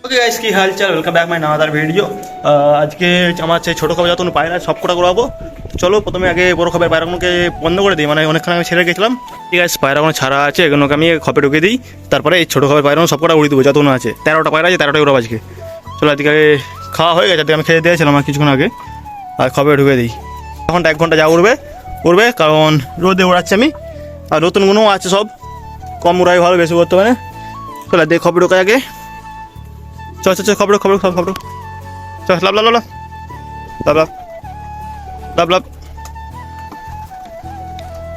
Okay guys, কি হাল চাল? Welcome back my another video. আজকে আমার সেই ছোটো খবর যত পায়রা সব কটা করাবো। চলো প্রথমে আগে বড়ো খবর পায়রাগুলোকে বন্ধ করে দিই, মানে অনেকক্ষণ আমি ছেড়ে গেছিলাম। ঠিক আছে, পায়রাগুলো ছাড়া আছে, এগুলোকে আমি খপে ঢুকে দিই। তারপরে এই ছোটো খবর পায়রাগুলো সব কটা উড়িয়ে দেবো যতগুলো আছে। 13টা পায়রা আছে, 13টাই উড়াবো আজকে। চলো আজকে খাওয়া হয়ে গেছে, আমি খেয়ে দিয়েছিলাম আমার কিছুক্ষণ আগে। আর খপে ঢুকে দিই। এখন 1 ঘন্টা যা উড়বে কারণ রোদে উড়াচ্ছি আমি। আর নতুনগুলোও আছে সব, কম উড়াই ভালো, বেশি করতে পারে। চলো দিয়ে খপে ঢোকা আগে। চল খবর চল লাভ লাভ লাভ লাভ লাভ লাভ লাভ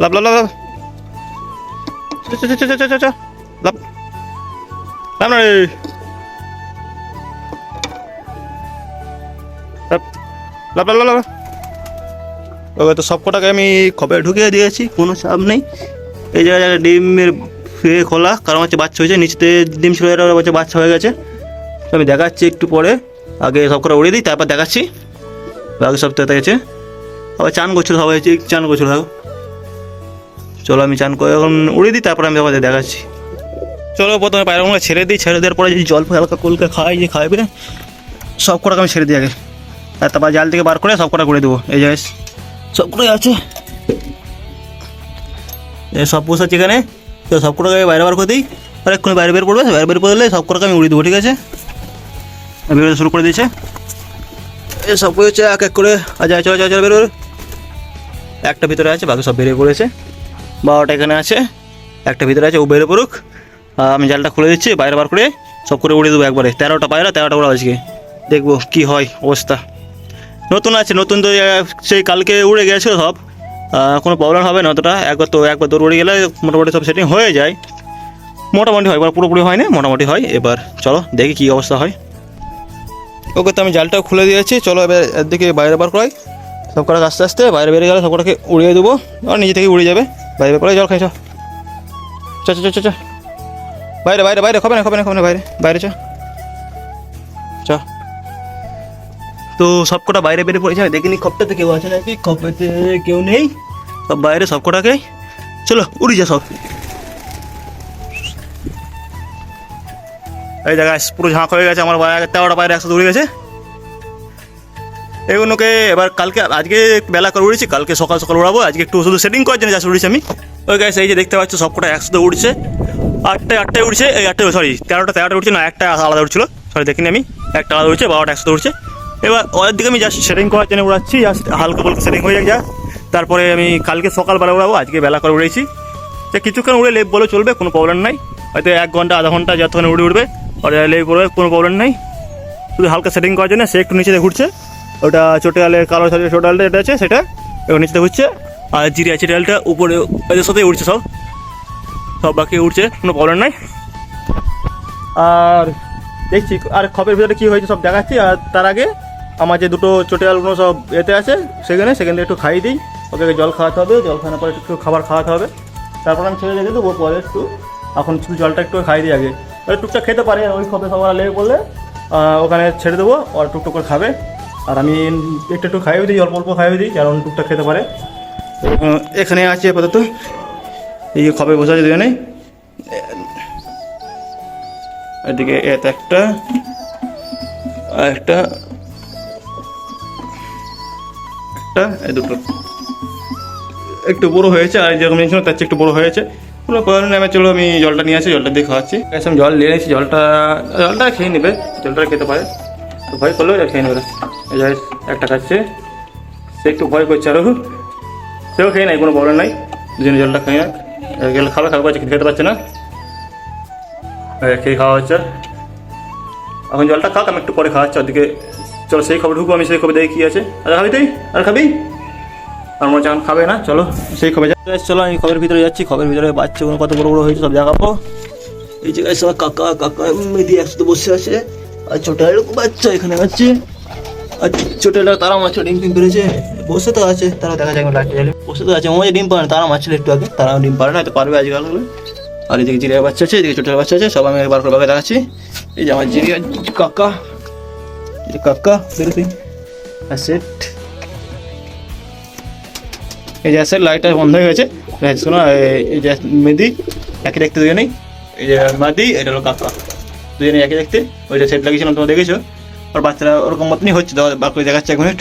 লাভ লাভ লাভ লাভ লাভ না রে লাভ লাভ লাভ লাভ। ওকে, তো সব কটাকে আমি খবরে ঢুকিয়ে দিয়েছি, কোনো চাপ নেই। এই জায়গায় ডিমের খোলা, কারণ হচ্ছে বাচ্চা হয়েছে, নিচেতে ডিম ছিল, এটা হচ্ছে বাচ্চা হয়ে গেছে। আমি দেখাচ্ছি একটু পরে, আগে সব করে উড়িয়ে দিই, তারপর দেখাচ্ছি। আগে সব তেতে গেছে, আবার চান করছিল, সবাই চান করছিল। চলো আমি চান করে এখন উড়িয়ে দিই, তারপরে আমি তোমাদের দেখাচ্ছি। চলো প্রথমে পায়রাগুলো ছেড়ে দিই, ছেড়ে দেওয়ার পরে যদি জল হালকা কলকে খাইবে সব কটাকে আমি ছেড়ে দিই আগে। আর তারপর জাল থেকে বার করে সব কটা করে দেবো। এই জায়গায় সব কটাই আছে, সব বসাচ্ছি এখানে। তো সব কটাকে বাইরে বার করে দিই, আর এক্ষুনি বাইরে বের পড়বে। বাইরে বের পড়লে সব কটাকে আমি উড়িয়ে দেবো, ঠিক আছে? বেরোতে শুরু করে দিয়েছে, এ সব হচ্ছে এক এক করে। চলো বেরো। একটা ভিতরে আছে, বাকি সব বেরিয়ে পড়েছে। 12টা এখানে আছে, একটা ভিতরে আছে, ও বেরিয়ে পড়ুক। আমি জালটা খুলে দিচ্ছি, বাইরে বার করে সব করে উড়িয়ে দেবো একবারে। 13টা পায়রা, 13টা উড়া আজকে, দেখবো কি হয় অবস্থা। নতুন আছে, নতুন তো সেই কালকে উড়ে গেছিলো সব, কোনো প্রবলেম হবে না অতটা। একবার দৌড় উড়ে গেলে মোটামুটি সব সেটিং হয়ে যায়, মোটামুটি হয়, এবার পুরোপুরি হয় না, মোটামুটি হয়। এবার চলো দেখি কী অবস্থা হয়। ওকে, তো আমি জালটাও খুলে দিয়েছি। চলো এবার একদিকে বাইরে বার করাই সব কটাকে, আস্তে আস্তে বাইরে বেরিয়ে গেলে সব কটাকে উড়িয়ে দেবো, আর নিজে থেকে উড়ে যাবে। বাইরে পরে জল খাই, চ বাইরে খাবে না বাইরে চ। তো সব কটা বাইরে বেরিয়ে পড়েছে, আমি দেখিনি খপটাতে কেউ আছে নাকি। খপেতে কেউ নেই, সব বাইরে সব কটাকে। চলো উড়ি যা সব। এই জায়গায় পুরো ঝাঁক হয়ে গেছে, আমার 13টা বাইরে একসাথে উড়ে গেছে। এগুলোকে এবার আজকে বেলা করে উড়েছি, কালকে সকাল উড়াবো। আজকে একটু শুধু সেটিং করার জন্য যা উড়েছি আমি। ওই গাইস, এই যে দেখতে পাচ্ছ সব কটা একসাথে উড়ছে। 8টায় উড়ছে, এই 8টায় সরি 13টা উঠছে না, একটা আলাদা উঠছিল, সরি দেখিনি আমি। একটা আলাদা উঠছে, 12টা একসাথে উঠছে। এবার ওদের দিকে আমি জাস্ট সেটিং করার জন্য উড়াচ্ছি, জাস্ট হালকা বলকা সেটিং হয়ে যায় যা। তারপরে আমি কালকে সকালবেলা উড়াবো, আজকে বেলা করে উড়েছি। তো কিছুক্ষণ উড়ে লেপ বলে চলবে, কোনো প্রবলেম নাই। হয়তো 1 ঘন্টা আধা ঘন্টা যতক্ষণ উড়বে, আর লেপ পড়বে, কোনো প্রবলেম নেই। শুধু হালকা সেটিং করার জন্য সে একটু নিচেতে ঘুরছে। ওটা ছোটো ডালের কালো ছোটো ডালটা যেটা আছে সেটা এবার নিচেতে ঘুরছে। আর জিরিয়া চিড়ে ডালটা উপরে এদের সাথেই উঠছে, সব বাকি উঠছে, কোনো প্রবলেম নাই। আর দেখছি আর খপের ভিতরে কী হয়েছে সব দেখাচ্ছি। আর তার আগে আমার যে দুটো চটে ডালগুলো সব এতে আছে, সেখানে একটু খাইয়ে দিই। ওকে জল খাওয়াতে হবে, জল খাওয়ানোর পরে একটু খাবার খাওয়াতে হবে। তারপর আমি ছেড়ে রেখে দেবো পরে একটু। এখন শুধু জলটা একটু খাইয়ে দিই আগে, টুকটাক খেতে পারে। ওই খপে সবার লেগে পড়লে ওখানে ছেড়ে দেবো, আর টুকটুক করে খাবে। আর আমি একটু খাইয়ে দিই, অল্প খাইয়ে দিই, কারণ টুকটাক খেতে পারে। এখানে আছে আপাতত, এই খপে বসে আছে দুজনেই। এদিকে এত একটা দুটো একটু বড়ো হয়েছে, আর যেরকম নিয়েছিল তার চেয়ে একটু বড়ো হয়েছে। কোনো প্রবলেম নেই। চলো আমি জলটা নিয়ে আসি, জলটা দিয়ে খাওয়াচ্ছি। আমি জল নিয়ে নিয়েছি, জলটা খেয়ে নেবে, জলটা খেতে পারে। তো ভয় করলেও খেয়ে নেবে। এই যাই একটা খাচ্ছে, সে একটু ভয় করছে, আরও সেও খেয়ে নেয়, কোনো প্রবলেম নাই। দুজনে জলটা খেয়ে না গেলে খাবে খেতে পারছে না, খেয়ে খাওয়া হচ্ছে। এখন জলটা খাক, আমি একটু পরে খাওয়াচ্ছি ওদিকে। চলো সেই খবর ঢুকবো, আমি সেই খবর দেখি কী আছে। আর খাবি তুই? আর খাবি? আর মনে যখন খাবে না, চলো সেই খবর যাই। চলো আমি খবরের ভিতরে যাচ্ছি। খবরের ভিতরে বাচ্চাগুলো কত বড় হয়েছে সব দেখাবো। এই জায়গায় সব কাকা মেয়েদি একসাথে বসে আছে। আর ছোটো এরকম বাচ্চা এখানে আছে। আর ছোটোটা তারা মাছ ডিম পেরেছে, বসে তো আছে, তারা দেখা যায় লাগছে বসে তো আছে। আমার ডিম পারে না, তারা মাছ ছিল একটু আগে, তারা ডিম পারে না, হয়তো পারবে আজকাল। আর এদিকে জিরিয়ার বাচ্চা আছে, এদিকে ছোটো বাচ্চা আছে, সব আমি একবার করে দেখাচ্ছি। এই যে আমার জিরিয়া কাকা বেরোতেই সেট। এই যে আসলে লাইটটা বন্ধ হয়ে গেছে। শোনো, এই যে মেদি একই দেখতে দুজনেই। এই যে মাদি, এটা হলো কাকা, দুজনে একই দেখতে। ওইটা সেট লাগিয়েছিলাম, তোমরা দেখেছো। আর বাচ্চারা ওরকম মতনই হচ্ছে, বার করে দেখাচ্ছে 1 মিনিট।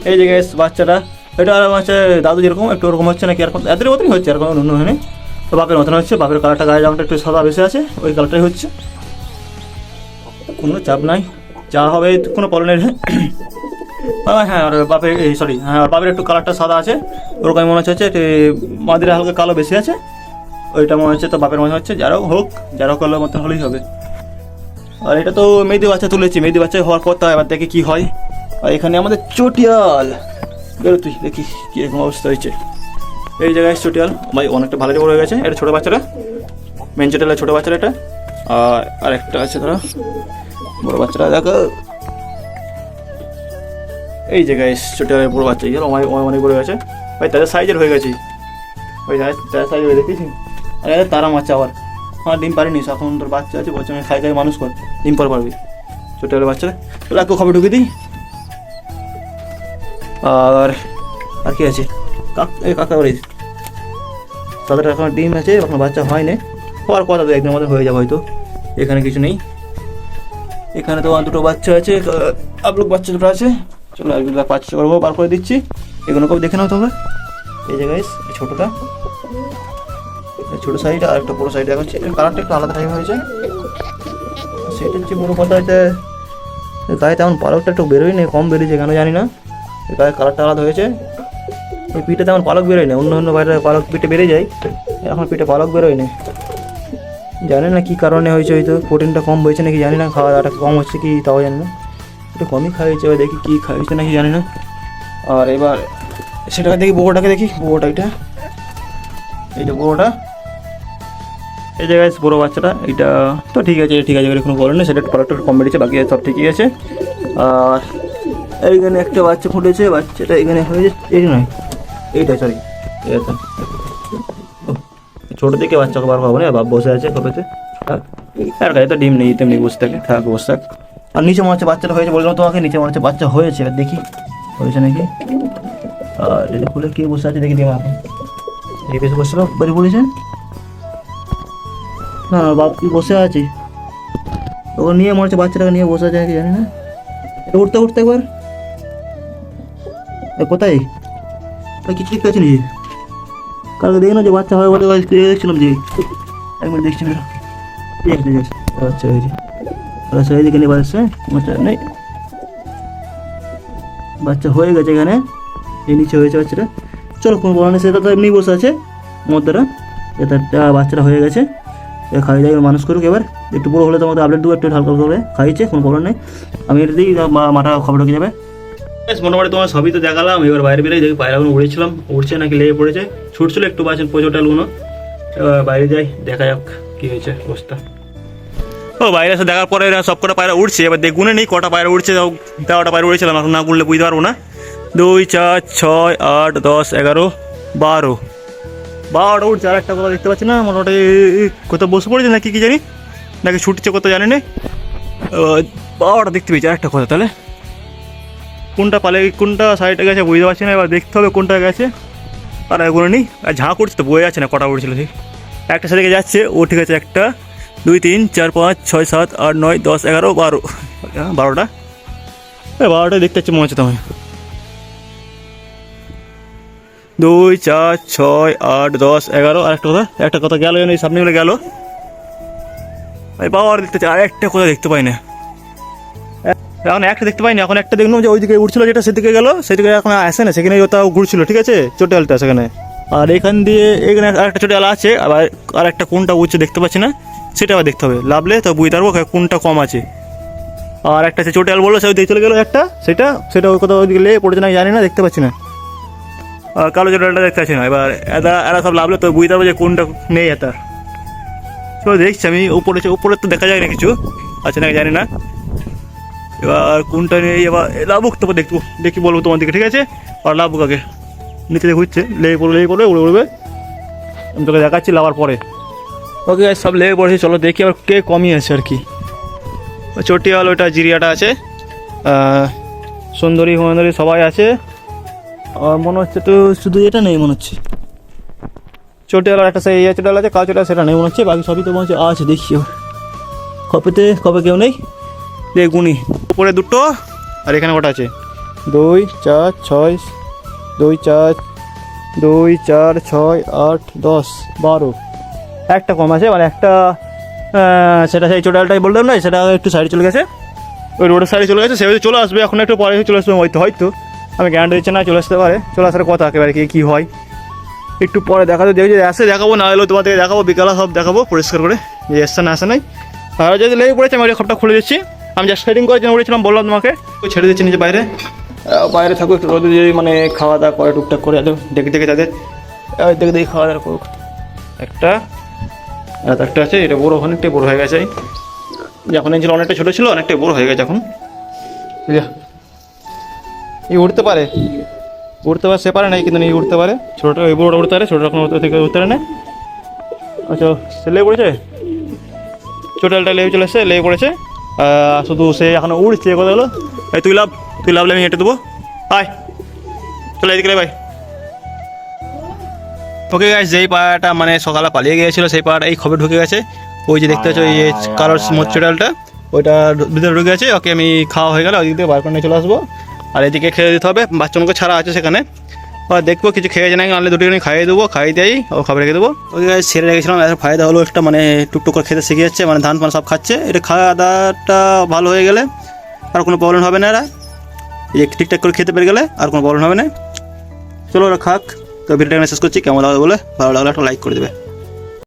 এই যে গ্যাস বাচ্চাটা, এটা হচ্ছে দাদু যেরকম একটু ওরকম হচ্ছে নাকি, এরকম এদের মতনই হচ্ছে, এরকম অন্য হয় না। তো বাপের মতন হচ্ছে, বাপের কালারটা গায়ে জামাটা একটু সাদা বেশি আছে, ওই কালারটাই হচ্ছে, কোনো চাপ নাই, যা হবে কোনো প্রবলেম নেই। হ্যাঁ আর বাপের হ্যাঁ আর বাপের একটু কালারটা সাদা আছে, ওরকম মনে হচ্ছে, মাদের হালকা কালো বেশি আছে, ওইটা মনে হচ্ছে। তো বাপের মনে হচ্ছে যারাও হোক কালোর মতন হলেই হবে। আর এটা তো মেয়েদি বাচ্চা তুলেছি, মেয়েদি বাচ্চা হওয়ার পর তা এবার দেখি কী হয়। আর এখানে আমাদের চটিয়াল, বেরো তুই দেখি কীরকম অবস্থা হয়েছে। এই জায়গায় চটিয়াল ভাই অনেকটা ভালো বড় হয়ে গেছে। এটা ছোটো বাচ্চাটা, মেন চটিয়াল ছোটো বাচ্চাটা এটা। আর একটা আছে ধরো বড়ো বাচ্চাটা, দেখো এই জায়গায় চটিয়ালের বড়ো বাচ্চা গেল, অনেক বড় গেছে ভাই, তাদের সাইজের হয়ে গেছে ভাই, তাদের সাইজ হয়ে দেখেছি। আর এদের তারা মাছ আবার আমার ডিম পারিনি, এখন তোর বাচ্চা আছে, বলছে আমি খাই মানুষ কর, ডিম পর পারবি চটিয়ালের বাচ্চারা। তোরা একটু খবর ঢুকে দিই। আর কি আছে, কাকা বাড়ি তাদের এখন ডিম আছে, এখন বাচ্চা হয়নি, হওয়ার কথা তো একদিনের মধ্যে হয়ে যাবে হয়তো। এখানে কিছু নেই, এখানে তো দুটো বাচ্চা আছে, আপলোক বাচ্চা দুটো আছে। চলো একদিন বাচ্চা করবো, বার করে দিচ্ছি, এগুলোকেও দেখে নাও তবে। এই জায়গায় ছোটোটা, ছোটো সাইড আর একটা বড়ো সাইড, এখন কালারটা একটু আলাদা টাইপ হয়েছে। সেটা হচ্ছে বড়ো কথা, এটা গায়ে তেমন পালকটা একটু বেরোয় নেই, কম বেরিয়েছে কেন জানি না, গায়ে কালারটা আলাদা হয়েছে। এই পিঠে তেমন পালক বেরোয় না, অন্য বাইরে পালক পিঠে বেড়ে যায়, এখন পিঠে পালক বেরোয় না, জানি না কী কারণে হয়েছে, হয়তো প্রোটিনটা কম হয়েছে নাকি জানি না, খাওয়া দাওয়াটা কম হচ্ছে কি তাও জানি না, একটু কমই খাইয়েছে, এবার দেখি কী খাইয়েছে নাকি জানি না। আর এবার সেটাকে দেখি, বউটাকে দেখি, বউটা এইটা বউটা, এই জায়গায় বড়ো বাচ্চাটা, এইটা তো ঠিক আছে, কোনো বলেন না, সেটা পালকটা কম বেরিয়েছে, বাকি সব ঠিকই আছে। আর এইখানে একটা বাচ্চা ফুটেছে, বাচ্চাটা এখানে হয়েছে, এই নয় এইটা, সরি এটা ছোটো থেকে বাচ্চাকে বার পাবো না, বাপ বসে আছে কপেতে, আর গায়ে তো ডিম নেই, তেমনি বসে থাকে, বসে থাক। আর নিচে মনে হচ্ছে বাচ্চাটা হয়েছে, বললাম তোমাকে নিচে মনে হচ্ছে বাচ্চা হয়েছে, এবার দেখি হয়েছে নাকি। আর এটা খুলে কে বসে আছে দেখি, ডিম এখন এই বেশি বসছিল বাড়ি পড়েছে না, বাপ কি বসে আছে, ওকে নিয়ে মনে হচ্ছে বাচ্চাটাকে নিয়ে বসে আছে নাকি জানি না। এটা উঠতে একবার কোথায় কিছু ঠিক আছে নি, কালকে দেখি না যে বাচ্চা হয় বলে দেখছিলাম, যে একবার দেখছি বাচ্চা হয়েছে, বাচ্চা হয়ে দেখে নিয়ে বাচ্চা বাচ্চা নেই, বাচ্চা হয়ে গেছে এখানে, এই নিচে হয়েছে বাচ্চাটা। চলো কোনো বলা নেই, সেটা তো এমনি বসে আছে মধ্যটা, এটা বাচ্চাটা হয়ে গেছে, খাইয়ে দেয় মানুষ করুক। এবার একটু বড়ো হলে তোমাদের আপডেট দেবো, একটু হালকা করে খাইয়েছে, কোনো প্রবলেম নেই, আমি এটা দিই, মাটা খবর ঢুকে যাবে। মোটামুটি তোমার সবই তো দেখালাম। এবার বাইরে বেরিয়ে দেখি পায়রাগুলো উড়েছিলাম, উঠছে নাকি লেগে পড়েছে, ছুটছিল একটু বাঁচেন পোচোটালগুলো। এবার বাইরে যাই, দেখা যাক কী হয়েছে অবস্থা। ও বাইরে এসে দেখার পরে সব কটা পায়রা উঠছে, এবার গুনে নেই কটা পায়রা উঠছে, 13টা পায়রা উড়েছিলাম, এখন না গুনলে বুঝতে পারবো না। 2 4 6 8 10 11 12টা উঠছে। আর একটা কথা দেখতে পাচ্ছি না, মোটামুটি কোথাও বসে পড়েছে নাকি কি জানি, নাকি ছুটছে কোথাও জানি না, 12টা দেখতে পেয়েছি। আর একটা কথা, তাহলে কোনটা পালে কোনটা সাইডে গেছে বুঝতে পারছি না, এবার দেখতে হবে কোনটা গেছে। আর এগুলো নেই, আর ঝাঁ করছে তো বয়ে যাচ্ছে না কটা উঠছিল, ঠিক একটা সেদিকে যাচ্ছে, ও ঠিক আছে, 1 2 3 4 5 6 7 8 9 10 11 12, 12টা, 12টা দেখতে পাচ্ছি মনে হচ্ছে তোমায়। 2 4 6 8 10 11। আর একটা কথা গেল যেন এই সামনেগুলো গেল, বাবা আর দেখতে চাই, আর একটা কথা দেখতে পাই না, এখন একটা দেখতে পাইনি। এখন একটা দেখলাম যে ওইদিকে উঠছিল, যেটা সেদিকে গেল, সেদিকে এখন আসে না, সেখানে ওটাও ঘুরছিল, ঠিক আছে চটিয়ালটা সেখানে। আর এখান দিয়ে এখানে আরেকটা চটিয়াল আছে, আবার আর একটা কোনটা উঠছে দেখতে পাচ্ছি না, সেটা আবার দেখতে হবে, লাভলে তো বুঝতে পারবো কোনটা কম আছে। আর একটা সে চটিয়াল বললো, সে ওই চলে গেলো একটা, সেটা ওই কথা ওইদিকে লেগে পড়েছে না জানি না, দেখতে পাচ্ছি না। আর কালো চটিয়ালটা দেখতে পাচ্ছি না, এবার এরা সব লাভলে তো বুঝতে পারবো যে কোনটা নেই এটার। তো দেখছি আমি উপরে তো দেখা যায় না কিছু আছে নাকি জানি না, এবার কোনটা নেই, এবার লাভুক তো দেখি বলবো তোমার দিকে, ঠিক আছে। আর লাভুক আগে নিচে দেখে উঠছে, লেগে পড়বে উড়ে উড়বে, আমি তোকে দেখাচ্ছি লাভার পরে। ওকে সব লেগে পড়েছি, চলো দেখি আবার কে কমই আছে আর কি। চটিয়াল ওইটা জিরিয়াটা আছে, সুন্দরী সবাই আছে, আর মনে হচ্ছে তো শুধু এটা নেই মনে হচ্ছে, চটিয়াল একটা সেই চটিয়াল আছে, কালো চটিয়াল সেটা নেই মনে হচ্ছে, বাকি সবই তো মনে হচ্ছে আছে। দেখি কপিতে কবে কেউ নেই, গুনি উপরে দুটো আর এখানে কটা আছে 2 4 6 2 4 2 4 6 8 10 12, একটা কম আছে মানে একটা, সেটা সেই টোটালটাই বললাম না, সেটা একটু সাইডে চলে গেছে, ওই রোডের সাইডে চলে গেছে, সে চলে আসবে এখন, একটু পরে চলে আসবে হয়তো আমি গ্যারান্টি দিচ্ছি না, চলে আসতে পারে, চলে আসার কথা একেবারে কী হয় একটু পরে দেখাতে দেখি, যদি আসে দেখাবো, না এলেও তোমাদেরকে দেখাবো, বিকালে সব দেখাবো পরিষ্কার করে যে এসছে না আসে নাই। আর যদি লেগে পড়েছে আমি খপটা খুলে দিচ্ছি, আমি জাস্ট সেটিং করার জন্য উঠেছিলাম, বললাম তোমাকে ছেড়ে দিচ্ছি নিজে বাইরে, বাইরে থাকো একটু রোদে, যদি মানে খাওয়া দাওয়া করে টুকটাক করে দেখে দেখে তাদের দেখে দেখে খাওয়া দাওয়া করুক। একটা একটা আছে, এটা বড়ো অনেকটাই বড়ো হয়ে গেছে, যখন এই ছিল অনেকটা ছোটো ছিল, অনেকটাই বড়ো হয়ে গেছে এখন, এই উঠতে পারে সে পারে না, কিন্তু এই উঠতে পারে, ছোটোটা ওই বড়োটা উঠতে পারে, ছোটোটা এখন থেকে উঠতে পারে না। আচ্ছা সে লেগে পড়েছে, ছোটালটা লেগে চলে এসছে, লেগে পড়েছে, শুধু সে এখনও উড়ছে, কথা হলো এই তুই লাভলে আমি হেঁটে দেবো, আয় চলে এদিকে ভাই। ওকে গাইস, যেই পাড়াটা মানে সকালে পালিয়ে গিয়েছিলো সেই পাড়াটা এই খবর ঢুকে গেছে, ওই যে দেখতে পাচ্ছ এই কালোর ছোটালটা, ওইটা ভিতরে ঢুকে গেছে, ওকে আমি খাওয়া হয়ে গেলে ওই দিক থেকে বার করে নিয়ে চলে আসবো, আর এদিকে খেয়ে দিতে হবে, বাচ্চাকে ছাড়া আছে সেখানে, আর দেখবো কিছু খেয়ে যায় নাকি, আনলে দুটোখানি খাইয়ে দেবো, খাইয়ে দিই ও খাবার রেখে দেবো। ওই গাছ ছেড়ে রেখেছিলাম, এর ফায়দা হলো একটা, মানে টুকটুক করে খেতে শিখে যাচ্ছে, মানে ধান ফান সব খাচ্ছে, এটা খাওয়া দাওয়াটা ভালো হয়ে গেলে আর কোনো প্রবলেম হবে না, এরা এই ঠিকঠাক করে খেতে পেরে গেলে আর কোনো প্রবলেম হবে না। চলো ওরা খাক, তো ভিডিওটা শেষ করছি, কেমন লাগবে বলে ভালো লাগলে একটা লাইক করে দেবে।